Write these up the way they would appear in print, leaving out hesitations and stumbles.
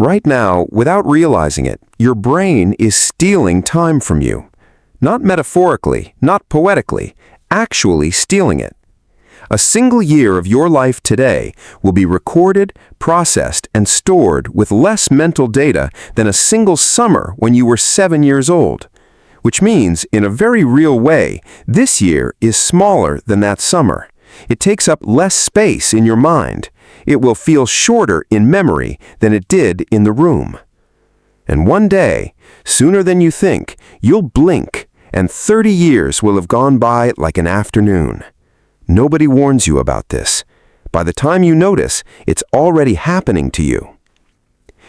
Right now, without realizing it, your brain is stealing time from you. Not metaphorically, not poetically, actually stealing it. A single year of your life today will be recorded, processed, and stored with less mental data than a single summer when you were 7 years old. Which means, in a very real way, this year is smaller than that summer. It takes up less space in your mind. It will feel shorter in memory than it did in the room. And one day, sooner than you think, you'll blink, and 30 years will have gone by like an afternoon. Nobody warns you about this. By the time you notice, it's already happening to you.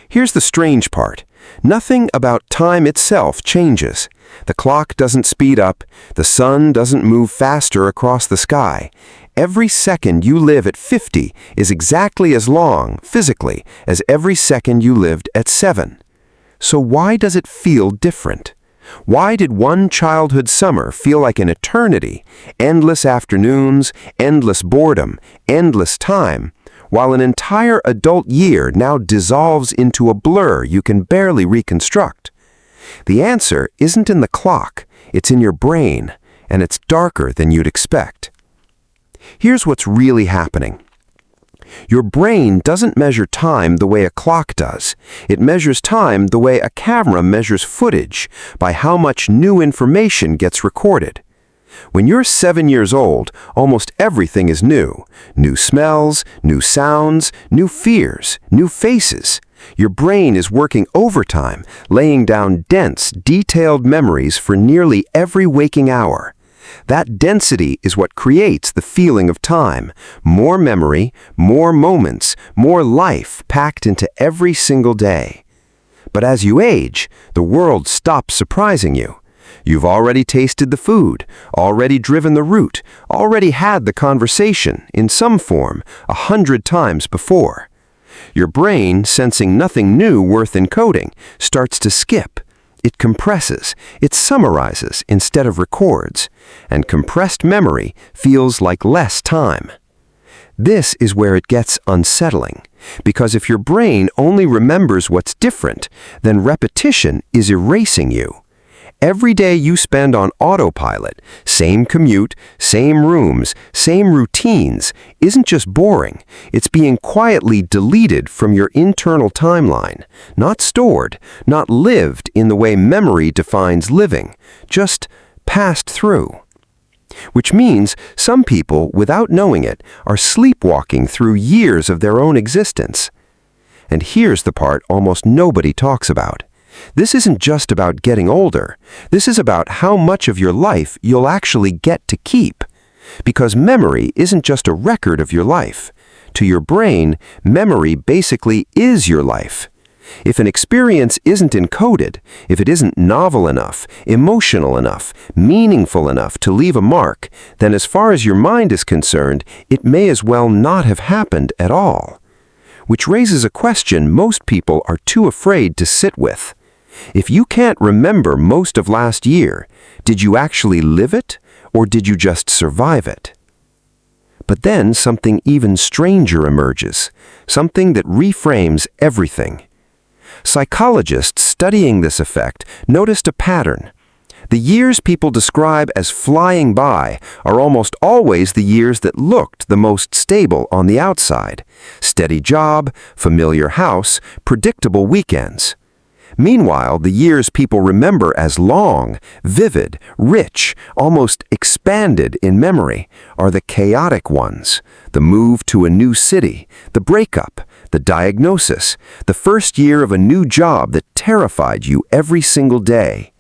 Here's the strange part. Nothing about time itself changes. The clock doesn't speed up. The sun doesn't move faster across the sky. Every second you live at 50 is exactly as long, physically, as every second you lived at 7. So why does it feel different? Why did one childhood summer feel like an eternity, endless afternoons, endless boredom, endless time, while an entire adult year now dissolves into a blur you can barely reconstruct? The answer isn't in the clock, it's in your brain, and it's darker than you'd expect. Here's what's really happening. Your brain doesn't measure time the way a clock does. It measures time the way a camera measures footage, by how much new information gets recorded. When you're 7 years old, almost everything is new. New smells, new sounds, new fears, new faces. Your brain is working overtime, laying down dense, detailed memories for nearly every waking hour. That density is what creates the feeling of time. More memory, more moments, more life packed into every single day. But as you age, the world stops surprising you. You've already tasted the food, already driven the route, already had the conversation, in some form, 100 times before. Your brain, sensing nothing new worth encoding, starts to skip. It compresses, it summarizes instead of records, and compressed memory feels like less time. This is where it gets unsettling, because if your brain only remembers what's different, then repetition is erasing you. Every day you spend on autopilot, same commute, same rooms, same routines, isn't just boring. It's being quietly deleted from your internal timeline, not stored, not lived in the way memory defines living, just passed through. Which means some people, without knowing it, are sleepwalking through years of their own existence. And here's the part almost nobody talks about. This isn't just about getting older. This is about how much of your life you'll actually get to keep. Because memory isn't just a record of your life. To your brain, memory basically is your life. If an experience isn't encoded, if it isn't novel enough, emotional enough, meaningful enough to leave a mark, then as far as your mind is concerned, it may as well not have happened at all. Which raises a question most people are too afraid to sit with. If you can't remember most of last year, did you actually live it, or did you just survive it? But then something even stranger emerges, something that reframes everything. Psychologists studying this effect noticed a pattern. The years people describe as flying by are almost always the years that looked the most stable on the outside. Steady job, familiar house, predictable weekends. Meanwhile, the years people remember as long, vivid, rich, almost expanded in memory are the chaotic ones. The move to a new city, the breakup, the diagnosis, the first year of a new job that terrified you every single day.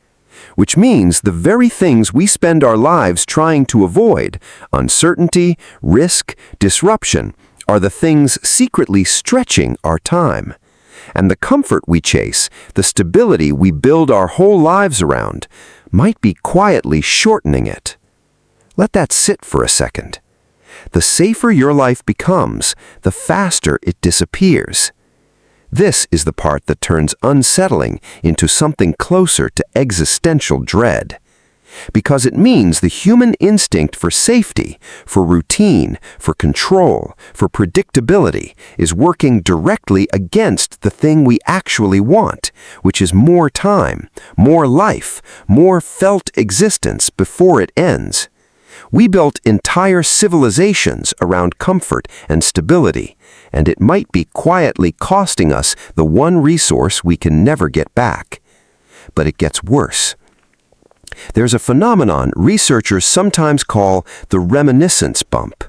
Which means the very things we spend our lives trying to avoid, uncertainty, risk, disruption, are the things secretly stretching our time. And the comfort we chase, the stability we build our whole lives around, might be quietly shortening it. Let that sit for a second. The safer your life becomes, the faster it disappears. This is the part that turns unsettling into something closer to existential dread. Because it means the human instinct for safety, for routine, for control, for predictability is working directly against the thing we actually want, which is more time, more life, more felt existence before it ends. We built entire civilizations around comfort and stability, and it might be quietly costing us the one resource we can never get back. But it gets worse. There's a phenomenon researchers sometimes call the reminiscence bump.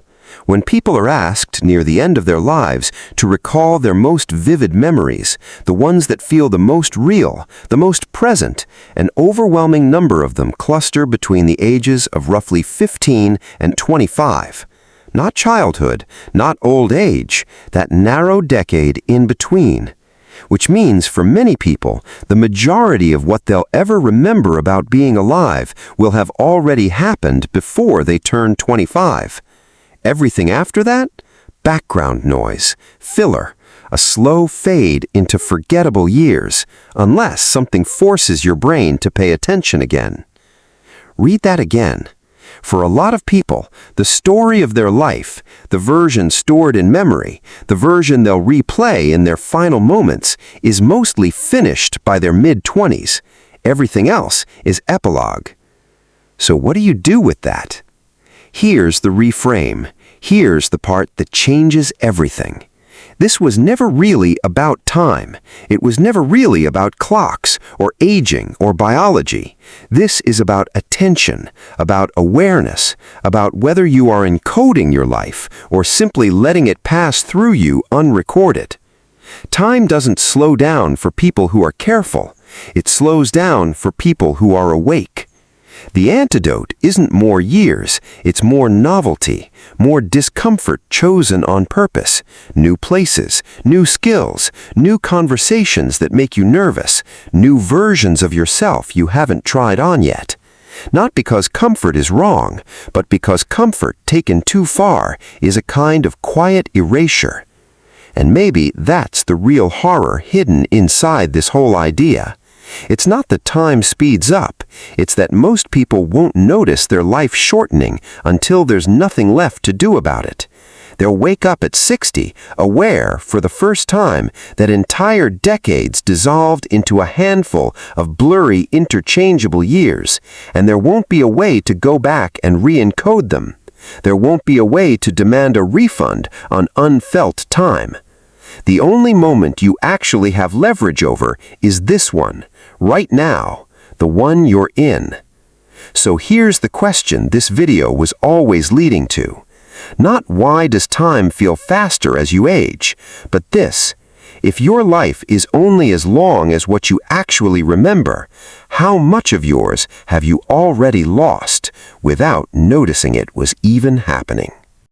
When people are asked near the end of their lives to recall their most vivid memories, the ones that feel the most real, the most present, an overwhelming number of them cluster between the ages of roughly 15 and 25. Not childhood, not old age, that narrow decade in between. Which means for many people, the majority of what they'll ever remember about being alive will have already happened before they turn 25. Everything after that? Background noise, filler, a slow fade into forgettable years, unless something forces your brain to pay attention again. Read that again. For a lot of people, the story of their life, the version stored in memory, the version they'll replay in their final moments, is mostly finished by their mid-20s. Everything else is epilogue. So what do you do with that? Here's the reframe. Here's the part that changes everything. This was never really about time. It was never really about clocks or aging or biology. This is about attention, about awareness, about whether you are encoding your life or simply letting it pass through you unrecorded. Time doesn't slow down for people who are careful. It slows down for people who are awake. The antidote isn't more years, it's more novelty, more discomfort chosen on purpose, new places, new skills, new conversations that make you nervous, new versions of yourself you haven't tried on yet. Not because comfort is wrong, but because comfort taken too far is a kind of quiet erasure. And maybe that's the real horror hidden inside this whole idea. It's not that time speeds up, it's that most people won't notice their life shortening until there's nothing left to do about it. They'll wake up at 60, aware for the first time that entire decades dissolved into a handful of blurry, interchangeable years, and there won't be a way to go back and re-encode them. There won't be a way to demand a refund on unfelt time. The only moment you actually have leverage over is this one, right now, the one you're in. So here's the question this video was always leading to. Not why does time feel faster as you age, but this: if your life is only as long as what you actually remember, how much of yours have you already lost without noticing it was even happening?